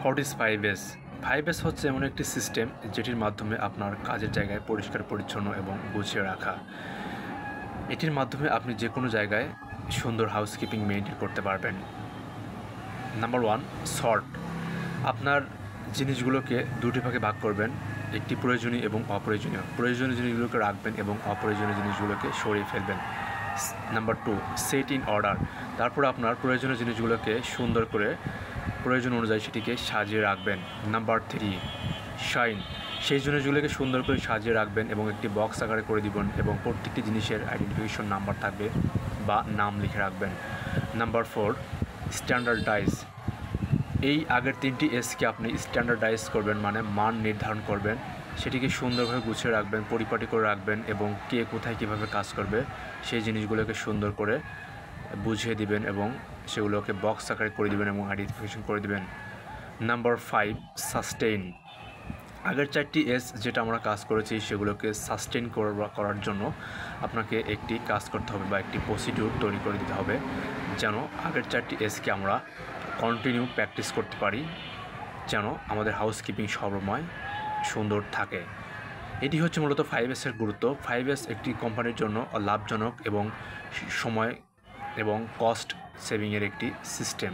What is 5S? 5S হচ্ছে এমন একটি সিস্টেম যেটির মাধ্যমে আপনার কাজের জায়গায় পরিষ্কার পরিচ্ছন্ন এবং গুছিয়ে রাখা। এটির মাধ্যমে আপনি যে কোনো জায়গায় সুন্দর হাউসকিপিং মেইনটেইন করতে পারবেন। Number 1, sort. আপনার জিনিসগুলোকে দুটি ভাগে ভাগ করবেন, একটি প্রয়োজনীয় এবং অপ্রয়োজনীয়। প্রয়োজনীয় জিনিসগুলোকে রাখবেন এবং অপ্রয়োজনীয় জিনিসগুলোকে সরিয়ে ফেলবেন। Number 2, set in order. তারপর আপনার প্রয়োজনীয় জিনিসগুলোকে সুন্দর করে প্রয়োজন অনুযায়ী সেটিকে সাজিয়ে রাখবেন। Number 3, shine. সেই জিনিসগুলোকে সুন্দর করে সাজিয়ে রাখবেন এবং একটি বক্স আকারে করে দিবেন এবং প্রত্যেকটি জিনিসের আইডেন্টিফিকেশন নাম্বার থাকবে বা নাম লিখে রাখবেন। Number 4, standardise. এই আগের 3টি এসকে আপনি স্ট্যান্ডার্ডাইজ করবেন, মানে মান নির্ধারণ করবেন, সেটিকে সুন্দরভাবে গুছিয়ে রাখবেন, পরিপাটি করে রাখবেন এবং কে কোথায় কীভাবে কাজ করবে সেই জিনিসগুলোকে সুন্দর করে বুঝিয়ে দিবেন এবং সেগুলোকে বক্স আকারে করে দিবেন এবং আইডেন্টিফিকেশন করে দিবেন। Number 5, sustain. আগের 4টি এস যেটা আমরা কাজ করেছি সেগুলোকে সাস্টেইন করার জন্য আপনাকে একটি কাজ করতে হবে বা একটি প্রসিডিউর তৈরি করে দিতে হবে, যেন আগের 4টি এসকে আমরা কন্টিনিউ প্র্যাকটিস করতে পারি, যেন আমাদের হাউসকিপিং সবসময় সুন্দর থাকে। এটি হচ্ছে মূলত 5Sের গুরুত্ব। 5S একটি কোম্পানির জন্য লাভজনক এবং সময় এবং কস্ট সেভিংয়ের একটি সিস্টেম।